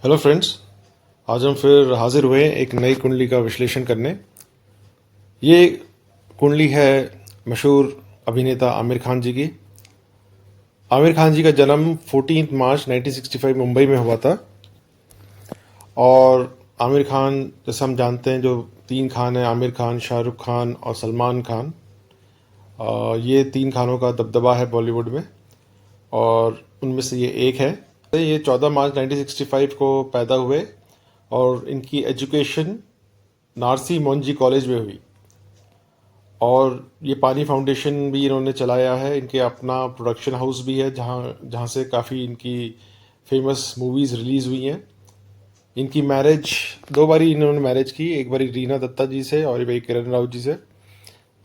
Hello friends. आज हम फिर हाजिर हुए हैं एक नई कुंडली का विश्लेषण करने। ये कुंडली है मशहूर अभिनेता आमिर खान जी की। आमिर खान जी का जन्म 14 मार्च 1965 मुंबई में हुआ था। और आमिर खान, जैसे हम जानते हैं, जो तीन खान हैं, आमिर खान, शाहरुख खान और सलमान खान, ये तीन खानों का दबदबा है बॉलीवुड में, और उनमें से ये एक है। ये 14 मार्च 1965 को पैदा हुए और इनकी एजुकेशन नारसी मोंजी कॉलेज में हुई। और ये पानी फाउंडेशन भी इन्होंने चलाया है। इनके अपना प्रोडक्शन हाउस भी है जहाँ जहाँ से काफ़ी इनकी फेमस मूवीज़ रिलीज़ हुई हैं। इनकी मैरिज, दो बारी इन्होंने मैरिज की, एक बारी रीना दत्ता जी से और एक बारी किरण राव जी से।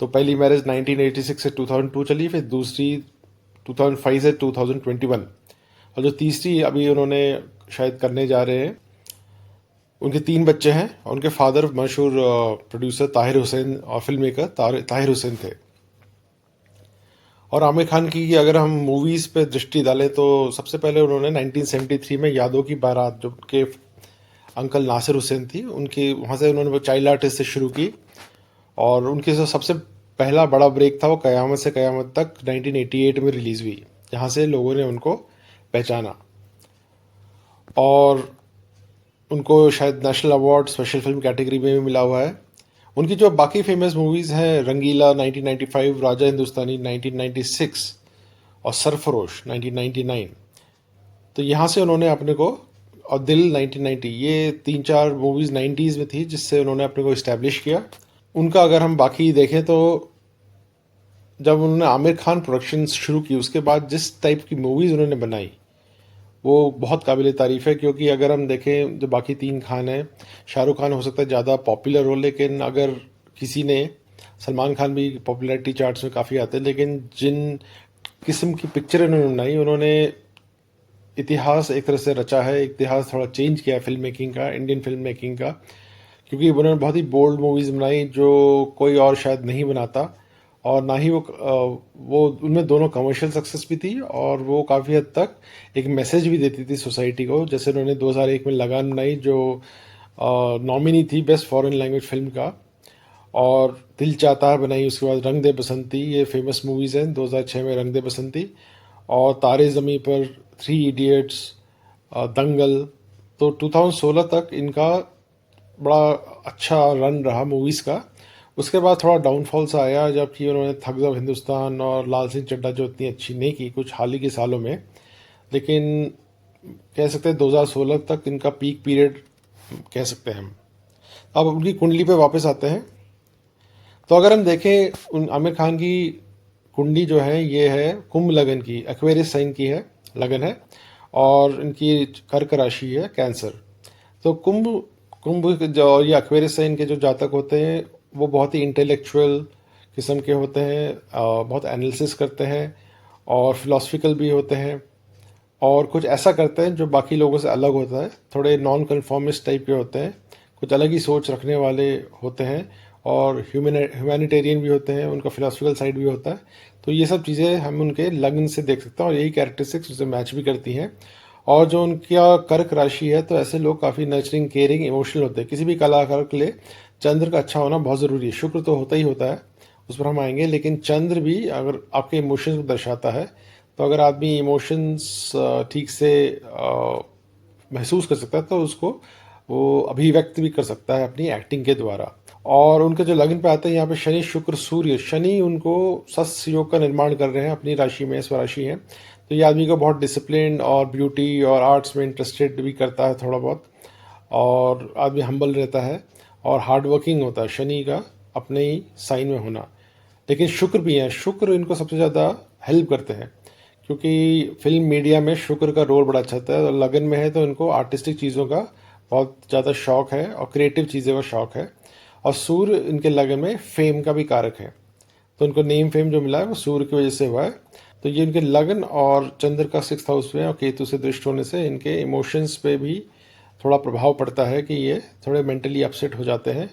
तो पहली मैरिज 1986 से 2002 चली, फिर दूसरी 2005 से 2021, और जो तीसरी अभी उन्होंने शायद करने जा रहे हैं। उनके तीन बच्चे हैं और उनके फादर मशहूर प्रोड्यूसर ताहिर हुसैन और फिल्म मेकर ताहिर हुसैन थे। और आमिर खान की अगर हम मूवीज़ पे दृष्टि डालें तो सबसे पहले उन्होंने 1973 में यादों की बारात, जो उनके अंकल नासिर हुसैन थी, उनकी वहाँ से उन्होंने वो चाइल्ड आर्टिस्ट से शुरू की। और उनकी जो सबसे पहला बड़ा ब्रेक था वो क़यामत से क़यामत तक 1988 में रिलीज़ हुई, जहाँ से लोगों ने उनको पहचाना। और उनको शायद national award special film category में भी मिला हुआ है। उनकी जो बाकी फेमस मूवीज़ हैं, रंगीला 1995, राजा हिंदुस्तानी 1996 और सरफरोश 1999, तो यहाँ से उन्होंने अपने को, और दिल 1990, ये तीन चार मूवीज़ 90s में थी जिससे उन्होंने अपने को इस्टेब्लिश किया। उनका अगर हम बाकी देखें तो जब उन्होंने आमिर खान प्रोडक्शंस शुरू की, उसके बाद जिस टाइप की मूवीज़ उन्होंने बनाई वो बहुत काबिल तारीफ़ है। क्योंकि अगर हम देखें, जो बाकी तीन खान हैं, शाहरुख खान हो सकता है ज़्यादा पॉपुलर हो, लेकिन अगर किसी ने, सलमान खान भी पॉपुलैरिटी चार्ट्स में काफ़ी आते हैं, लेकिन जिन किस्म की पिक्चर उन्होंने बनाई, उन्होंने इतिहास एक तरह से रचा है, इतिहास थोड़ा चेंज किया है फिल्म मेकिंग का, इंडियन फिल्म मेकिंग का। क्योंकि उन्होंने बहुत ही बोल्ड मूवीज़ बनाई जो कोई और शायद नहीं बनाता। और ना ही वो उनमें दोनों कमर्शियल सक्सेस भी थी और वो काफ़ी हद तक एक मैसेज भी देती थी सोसाइटी को। जैसे उन्होंने 2001 में लगान बनाई, जो नॉमिनी थी बेस्ट फॉरेन लैंग्वेज फिल्म का। और दिल चाहता है बनाई, उसके बाद रंग दे बसंती, ये फेमस मूवीज़ हैं। 2006 में रंग दे बसंती, और तारे ज़मीं पर, थ्री इडियट्स, दंगल। तो 2016 तक इनका बड़ा अच्छा रन रहा मूवीज़ का। उसके बाद थोड़ा डाउनफॉल सा आया, जबकि उन्होंने थग्स ऑफ हिंदुस्तान और लाल सिंह चड्ढा जो इतनी अच्छी नहीं की कुछ हाल ही के सालों में, लेकिन कह सकते हैं 2016 तक इनका पीक पीरियड कह सकते हैं हम। अब उनकी कुंडली पे वापस आते हैं। तो अगर हम देखें, उन आमिर खान की कुंडली जो है, ये है कुंभ लगन की, एक्वेरियस साइन की है, लगन है। और इनकी कर्क राशि है कैंसर। तो कुंभ कुंभ जो ये एक्वेरियस साइन के जो जातक होते हैं, वो बहुत ही इंटेलेक्चुअल किस्म के होते हैं, बहुत एनालिसिस करते हैं और फिलोसफिकल भी होते हैं। और कुछ ऐसा करते हैं जो बाकी लोगों से अलग होता है, थोड़े नॉन कन्फॉर्मिस्ट टाइप के होते हैं, कुछ अलग ही सोच रखने वाले होते हैं। और ह्यूमैनिटेरियन भी होते हैं, उनका फिलोसफिकल साइड भी होता है। तो ये सब चीज़ें हम उनके लग्न से देख सकते हैं और यही कैरेक्टरिस्टिक्स उसे मैच भी करती हैं। और जो उनका कर्क राशि है, तो ऐसे लोग काफ़ी नर्चरिंग, केयरिंग, इमोशनल होते हैं। किसी भी कलाकार के लिए चंद्र का अच्छा होना बहुत ज़रूरी है। शुक्र तो होता ही होता है, उस पर हम आएंगे, लेकिन चंद्र भी अगर आपके इमोशंस को दर्शाता है, तो अगर आदमी इमोशंस ठीक से महसूस कर सकता है, तो उसको वो अभिव्यक्त भी कर सकता है अपनी एक्टिंग के द्वारा। और उनके जो लग्न पे आते हैं, यहाँ पे शनि, शुक्र, सूर्य, शनि उनको सस योग का निर्माण कर रहे हैं अपनी राशि में, स्वराशि है। तो ये आदमी को बहुत डिसिप्लिन और ब्यूटी और आर्ट्स में इंटरेस्टेड भी करता है थोड़ा बहुत। और आदमी हम्बल रहता है और हार्ड वर्किंग होता है, शनि का अपने ही साइन में होना। लेकिन शुक्र भी है, शुक्र इनको सबसे ज़्यादा हेल्प करते हैं, क्योंकि फिल्म मीडिया में शुक्र का रोल बड़ा अच्छा होता है। और लगन में है तो इनको आर्टिस्टिक चीज़ों का बहुत ज़्यादा शौक है और क्रिएटिव चीज़ों का शौक है। और सूर्य इनके लगन में फेम का भी कारक है, तो इनको नेम फेम जो मिला है वो सूर्य की वजह से हुआ है। तो ये इनके लगन और चंद्र का 6th हाउस में और केतु से दृष्ट होने से इनके इमोशंस पे भी थोड़ा प्रभाव पड़ता है कि ये थोड़े मेंटली अपसेट हो जाते हैं।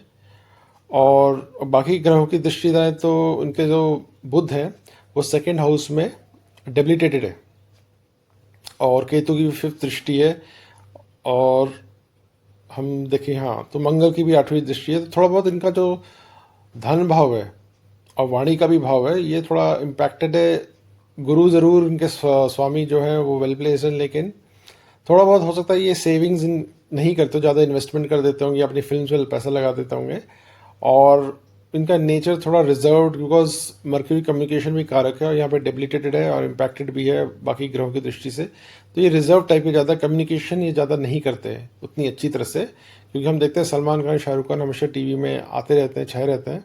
और बाकी ग्रहों की दृष्टि दें तो उनके जो बुध हैं, वो 2nd हाउस में डेबिलिटेटेड है, और केतु की भी 5th दृष्टि है। और हम देखें, हाँ, तो मंगल की भी 8वीं दृष्टि है, तो थोड़ा बहुत इनका जो धन भाव है और वाणी का भी भाव है, ये थोड़ा इम्पैक्टेड है। गुरु ज़रूर इनके स्वामी जो हैं वो वेल प्लेस्ड हैं, लेकिन थोड़ा बहुत हो सकता है ये सेविंग्स नहीं करते, ज़्यादा इन्वेस्टमेंट कर देते होंगे, अपनी फिल्म में पैसा लगा देते होंगे। और इनका नेचर थोड़ा रिजर्व्ड, बिकॉज मर्क्यूरी कम्युनिकेशन भी कारक है और यहाँ पे डेबिलिटेटेड है और इम्पैक्टेड भी है बाकी ग्रहों की दृष्टि से। तो ये रिजर्व टाइप के ज़्यादा कम्युनिकेशन ये ज़्यादा नहीं करते हैं उतनी अच्छी तरह से, क्योंकि हम देखते हैं सलमान खान, शाहरुख खान हमेशा टीवी में आते रहते हैं, छाए रहते हैं,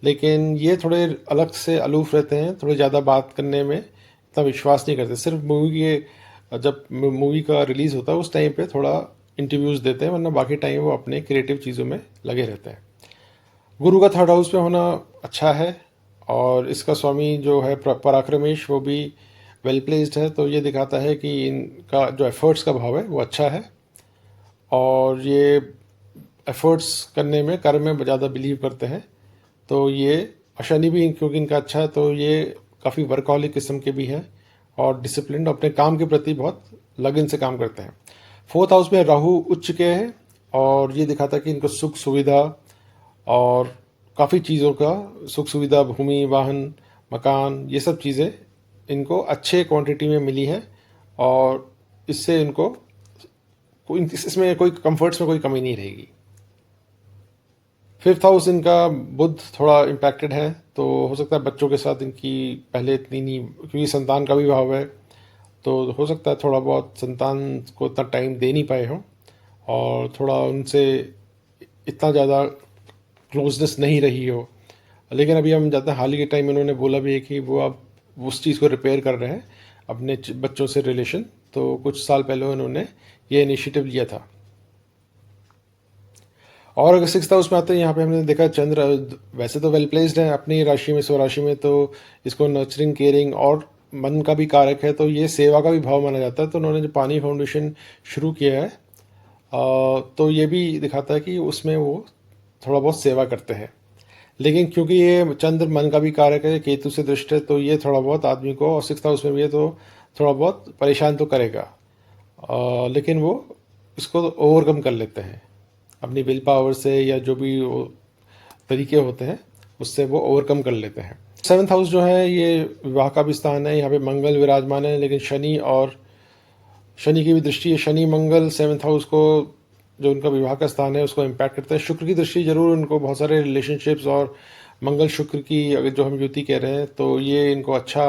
लेकिन ये थोड़े अलग से अलूफ रहते हैं, थोड़े ज़्यादा बात करने में इतना विश्वास नहीं करते। सिर्फ मूवी के जब मूवी का रिलीज़ होता है उस टाइम पे थोड़ा इंटरव्यूज़ देते हैं, वरना बाकी टाइम वो अपने क्रिएटिव चीज़ों में लगे रहते हैं। गुरु का थर्ड हाउस में होना अच्छा है, और इसका स्वामी जो है पराक्रमेश वो भी वेल प्लेस्ड है, तो ये दिखाता है कि इनका जो एफर्ट्स का भाव है वो अच्छा है, और ये एफर्ट्स करने में, कर्म में ज़्यादा बिलीव करते हैं। तो ये शनि भी क्योंकि इनका अच्छा है, तो ये काफ़ी वर्कहॉलिक किस्म के भी हैं और डिसिप्लिन, अपने काम के प्रति बहुत लगन से काम करते हैं। फोर्थ हाउस में राहु उच्च के है, और ये दिखाता है कि इनको सुख सुविधा और काफ़ी चीज़ों का सुख सुविधा, भूमि, वाहन, मकान, ये सब चीज़ें इनको अच्छे क्वांटिटी में मिली है, और इससे इनको इसमें कोई कंफर्ट्स में कोई कमी नहीं रहेगी। फिफ्थ हाउस इनका बुध थोड़ा इम्पैक्टेड है, तो हो सकता है बच्चों के साथ इनकी पहले इतनी नहीं, क्योंकि संतान का भी भाव है, तो हो सकता है थोड़ा बहुत संतान को इतना टाइम दे नहीं पाए हों, और थोड़ा उनसे इतना ज़्यादा क्लोजनेस नहीं रही हो। लेकिन अभी हम जाते हैं, हाल ही के टाइम में उन्होंने बोला भी है कि वो अब उस चीज़ को रिपेयर कर रहे हैं, अपने बच्चों से रिलेशन। तो कुछ साल पहले उन्होंने ये इनिशिएटिव लिया था। और अगर सिक्स्थ हाउस में आते हैं, यहाँ पे हमने देखा चंद्र वैसे तो वेल प्लेस्ड है अपनी राशि में, स्वराशि में, तो इसको नर्चरिंग, केयरिंग और मन का भी कारक है, तो ये सेवा का भी भाव माना जाता है। तो उन्होंने जो पानी फाउंडेशन शुरू किया है, तो ये भी दिखाता है कि उसमें वो थोड़ा बहुत सेवा करते हैं। लेकिन क्योंकि ये चंद्र मन का भी कारक है, केतु से दृष्ट है, तो ये थोड़ा बहुत आदमी को, और सिक्स्थ हाउस में भी है, तो थोड़ा बहुत परेशान तो करेगा, लेकिन वो इसको ओवरकम कर लेते हैं अपनी विल पावर से, या जो भी वो तरीके होते हैं उससे वो ओवरकम कर लेते हैं। सेवन्थ हाउस जो है ये विवाह का भी स्थान है, यहाँ पे मंगल विराजमान है, लेकिन शनि की भी दृष्टि है। शनि मंगल सेवन्थ हाउस को, जो उनका विवाह का स्थान है, उसको इम्पैक्ट करता है। शुक्र की दृष्टि जरूर उनको बहुत सारे रिलेशनशिप्स, और मंगल शुक्र की अगर जो हम युति कह रहे हैं, तो ये इनको अच्छा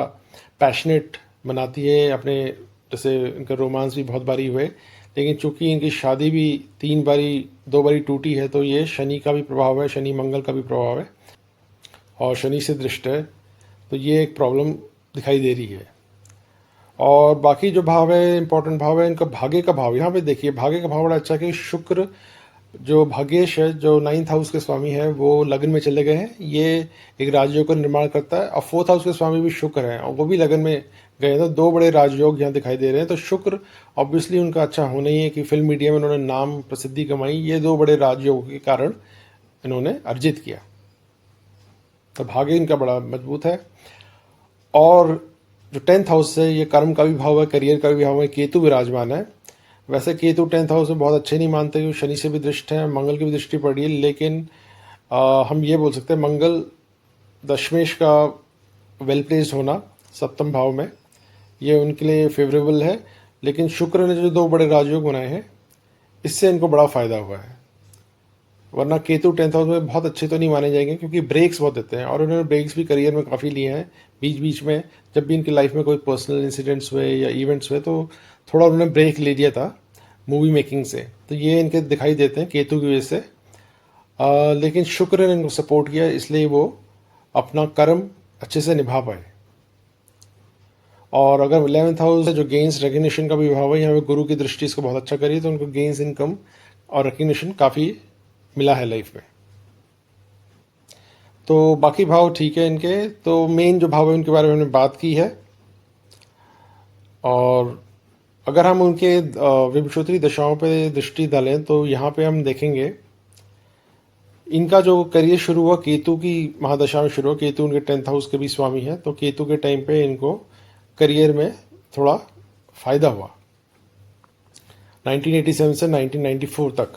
पैशनेट बनाती है अपने, जैसे इनका रोमांस भी बहुत बारी हुए, लेकिन चूंकि इनकी शादी भी 2 बारी टूटी है, तो ये शनि का भी प्रभाव है, शनि मंगल का भी प्रभाव है, और शनि से दृष्ट है, तो ये एक प्रॉब्लम दिखाई दे रही है। और बाकी जो भाव है, इंपॉर्टेंट भाव है इनका, भाग्य का भाव। यहाँ पे देखिए भाग्य का भाव बड़ा अच्छा है कि शुक्र जो भाग्येश है, जो 9th हाउस के स्वामी है, वो लग्न में चले गए हैं। ये एक राजयोग का निर्माण करता है, और 4th हाउस के स्वामी भी शुक्र हैं, और वो भी लग्न में गए हैं, तो 2 बड़े राजयोग यहाँ दिखाई दे रहे हैं। तो शुक्र ऑब्वियसली उनका अच्छा होना ही है कि फिल्म मीडिया में उन्होंने नाम प्रसिद्धि कमाई, ये 2 बड़े राजयोग के कारण इन्होंने अर्जित किया, तो भाग्य इनका बड़ा मजबूत है। और जो 10th हाउस है, ये कर्म का भी भाव है, करियर का भी भाव है, केतु विराजमान है। वैसे केतु 10th हाउस में बहुत अच्छे नहीं मानते, क्योंकि शनि से भी दृष्ट है, मंगल की भी दृष्टि पड़ी है, लेकिन हम ये बोल सकते हैं मंगल दशमेश का वेल प्लेस्ड होना सप्तम भाव में, ये उनके लिए फेवरेबल है। लेकिन शुक्र ने जो 2 बड़े राजयोग बनाए हैं, इससे इनको बड़ा फायदा हुआ है, वरना केतु 10th हाउस में बहुत अच्छे तो नहीं माने जाएंगे, क्योंकि ब्रेक्स बहुत देते हैं, और उन्होंने ब्रेक्स भी करियर में काफ़ी लिए हैं बीच बीच में। जब भी इनकी लाइफ में कोई पर्सनल इंसिडेंट्स हुए या इवेंट्स हुए, तो थोड़ा उन्होंने ब्रेक ले लिया था मूवी मेकिंग से, तो ये इनके दिखाई देते हैं केतु की वजह से। लेकिन शुक्र ने इनको सपोर्ट किया, इसलिए वो अपना कर्म अच्छे से निभा पाए। और अगर 11th हाउस है, जो गेन्स रिकग्निशन का भी भाव है, यहाँ पे गुरु की दृष्टि इसको बहुत अच्छा करी, तो उनको गेन्स, इनकम और रिकग्निशन काफ़ी मिला है लाइफ में। तो बाकी भाव ठीक है इनके। तो मेन जो भाव है उनके बारे में हमने बात की है, और अगर हम उनके विंशोत्तरी दशाओं पे दृष्टि डालें, तो यहाँ पे हम देखेंगे इनका जो करियर शुरू हुआ केतु की महादशा में शुरू हुआ। केतु उनके 10th हाउस के भी स्वामी है, तो केतु के टाइम पे इनको करियर में थोड़ा फायदा हुआ। 1987 से 1994 तक।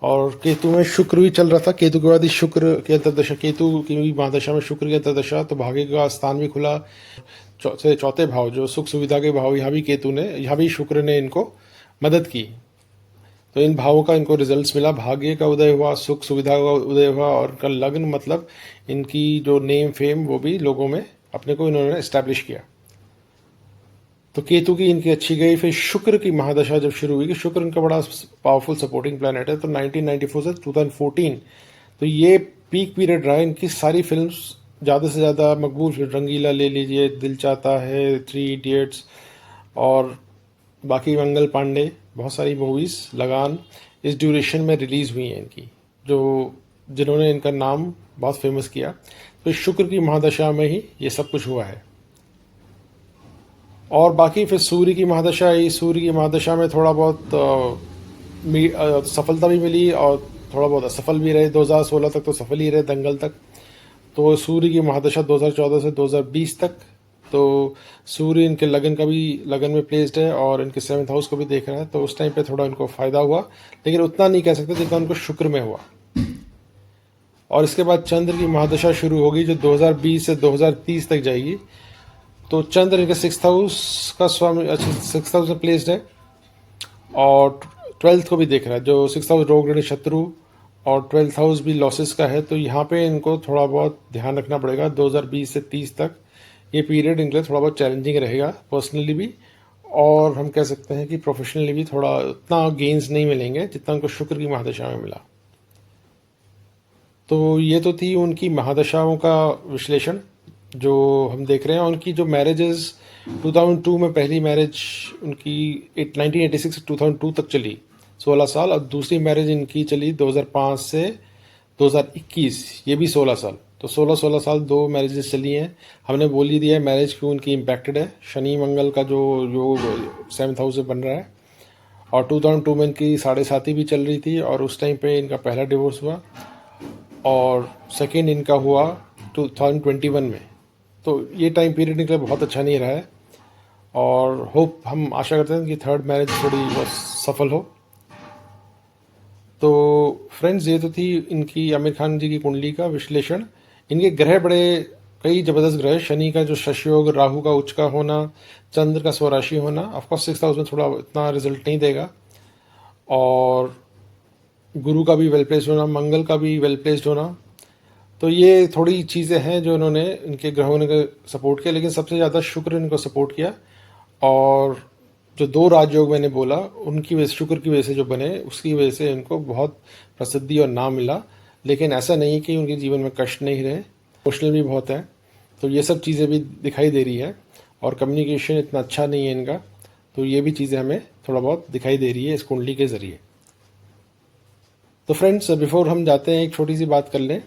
और केतु में शुक्र भी चल रहा था। केतु के बाद ही शुक्र की अंतर्दशा, केतु की महादशा में शुक्र की अंतर्दशा, तो भाग्य का स्थान भी खुला। चौथे भाव जो सुख सुविधा के भाव, यहाँ भी शुक्र ने इनको मदद की। तो इन भावों का इनको रिजल्ट्स मिला। भाग्य का उदय हुआ, सुख सुविधा का उदय हुआ, और इनका लग्न मतलब इनकी जो नेम फेम वो भी लोगों में अपने को इन्होंने इस्टेब्लिश किया। तो केतु की इनकी अच्छी गई। फिर शुक्र की महादशा जब शुरू हुई, कि शुक्र इनका बड़ा पावरफुल सपोर्टिंग प्लैनेट है, तो 1994 से 2014 तो ये पीक पीरियड रहा। इनकी सारी फिल्म्स ज़्यादा से ज़्यादा मकबूल फिल्म, रंगीला ले लीजिए, दिल चाहता है, 3 इडियट्स, और बाकी मंगल पांडे, बहुत सारी मूवीज़, लगान, इस ड्यूरेशन में रिलीज़ हुई हैं इनकी, जिन्होंने इनका नाम बहुत फेमस किया। तो शुक्र की महादशा में ही ये सब कुछ हुआ है। और बाकी फिर सूर्य की महादशा आई। सूर्य की महादशा में थोड़ा बहुत सफलता भी मिली और थोड़ा बहुत असफल भी रहे। 2016 तक तो सफल ही रहे, दंगल तक। तो सूर्य की महादशा 2014 से 2020 तक, तो सूर्य इनके लगन में प्लेस्ड है और इनके 7th हाउस को भी देख रहा है, तो उस टाइम पे थोड़ा इनको फ़ायदा हुआ, लेकिन उतना नहीं कह सकते जितना उनको शुक्र में हुआ। और इसके बाद चंद्र की महादशा शुरू होगी, जो 2020 से 2030 तक जाएगी। तो चंद्र इनके 6th हाउस का स्वामी, 6th हाउस में प्लेस्ड है, और 12th को भी देख रहा है, जो 6th हाउस रोग ऋण शत्रु, और 12th हाउस भी लॉसेस का है। तो यहाँ पे इनको थोड़ा बहुत ध्यान रखना पड़ेगा। 2020 से 30 तक ये पीरियड इनके लिए थोड़ा बहुत चैलेंजिंग रहेगा, पर्सनली भी, और हम कह सकते हैं कि प्रोफेशनली भी थोड़ा उतना गेन्स नहीं मिलेंगे जितना उनको शुक्र की महादशा में मिला। तो ये तो थी उनकी महादशाओं का विश्लेषण जो हम देख रहे हैं। उनकी जो मैरिजेस, 2002 में पहली मैरिज उनकी 1986 से 2002 तक चली, 16 साल। और दूसरी मैरिज इनकी चली 2005 से 2021, ये भी 16 साल। तो 16 साल 2 मैरिजेस चली हैं। हमने बोल ही दिया है मैरिज क्यों उनकी इम्पैक्टेड है। शनि मंगल का जो 7th हाउस से बन रहा है, और 2002 में इनकी 7.5 भी चल रही थी, और उस टाइम पे इनका पहला डिवोर्स हुआ, और सेकेंड इनका हुआ 2021 में। तो ये टाइम पीरियड इनके लिए बहुत अच्छा नहीं रहा है, और हम आशा करते हैं कि थर्ड मैरिज थोड़ी बहुत सफल हो। तो फ्रेंड्स, ये तो थी इनकी आमिर खान जी की कुंडली का विश्लेषण। इनके ग्रह कई जबरदस्त ग्रह, शनि का जो शशयोग, राहु का उच्च का होना, चंद्र का स्वराशि होना, ऑफकोर्स 6th हाउस में थोड़ा इतना रिजल्ट नहीं देगा, और गुरु का भी वेल प्लेस्ड होना, मंगल का भी वेल प्लेस्ड होना। तो ये थोड़ी चीज़ें हैं जो इन्होंने इनके ग्रहों ने सपोर्ट किया, लेकिन सबसे ज़्यादा शुक्र इनको सपोर्ट किया। और जो 2 राजयोग मैंने बोला, उनकी वजह से, शुक्र की वजह से जो बने, उसकी वजह से इनको बहुत प्रसिद्धि और नाम मिला। लेकिन ऐसा नहीं कि उनके जीवन में कष्ट नहीं रहे, इमोशनल भी बहुत है। तो ये सब चीज़ें भी दिखाई दे रही है, और कम्युनिकेशन इतना अच्छा नहीं है इनका। तो ये भी चीज़ें हमें थोड़ा बहुत दिखाई दे रही है इस कुंडली के ज़रिए। तो फ्रेंड्स, बिफोर हम जाते हैं, एक छोटी सी बात कर लें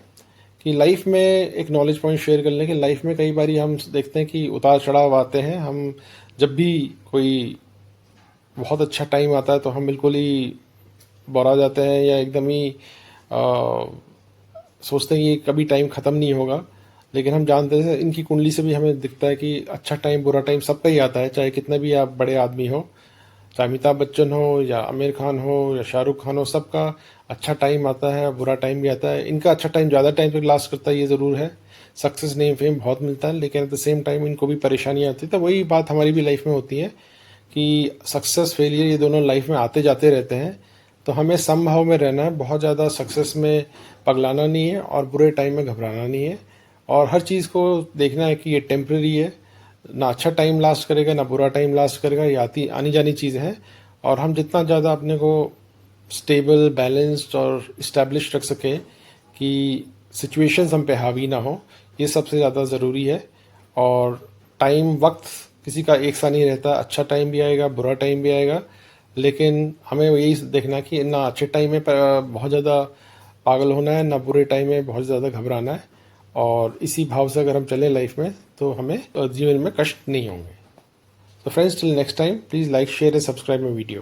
कि लाइफ में एक नॉलेज पॉइंट शेयर कर लें कि लाइफ में कई बार हम देखते हैं कि उतार चढ़ाव आते हैं। हम जब भी कोई बहुत अच्छा टाइम आता है तो हम बिल्कुल ही बौरा जाते हैं, या एकदम ही सोचते हैं कि कभी टाइम ख़त्म नहीं होगा। लेकिन हम जानते हैं, इनकी कुंडली से भी हमें दिखता है कि अच्छा टाइम बुरा टाइम सबका ही आता है, चाहे कितने भी आप बड़े आदमी हो, चाहे अमिताभ बच्चन हो या आमिर खान हो या शाहरुख खान हो, सबका अच्छा टाइम आता है, बुरा टाइम भी आता है। इनका अच्छा टाइम ज़्यादा टाइम तक लास्ट करता है, ये ज़रूर है। सक्सेस नेम फेम बहुत मिलता है, लेकिन एट द सेम टाइम इनको भी परेशानियाँ आती है। तो वही बात हमारी भी लाइफ में होती है कि सक्सेस फेलियर ये दोनों लाइफ में आते जाते रहते हैं। तो हमें समभाव में रहना है, बहुत ज़्यादा सक्सेस में पगलाना नहीं है और बुरे टाइम में घबराना नहीं है। और हर चीज़ को देखना है कि ये टेम्प्रेरी है, ना अच्छा टाइम लास्ट करेगा ना बुरा टाइम लास्ट करेगा, ये आनी जानी चीज़ है। और हम जितना ज़्यादा अपने को स्टेबल, बैलेंस्ड और इस्टेब्लिश रख सकें कि सिचुएशंस हम पे हावी ना हो, ये सबसे ज़्यादा ज़रूरी है। और वक्त किसी का एक सा नहीं रहता, अच्छा टाइम भी आएगा, बुरा टाइम भी आएगा, लेकिन हमें यही देखना कि ना अच्छे टाइम में बहुत ज़्यादा पागल होना है, ना बुरे टाइम में बहुत ज़्यादा घबराना है। और इसी भाव से अगर हम चलें लाइफ में, तो हमें जीवन में कष्ट नहीं होंगे। So friends, till next time, please like, share and subscribe my video.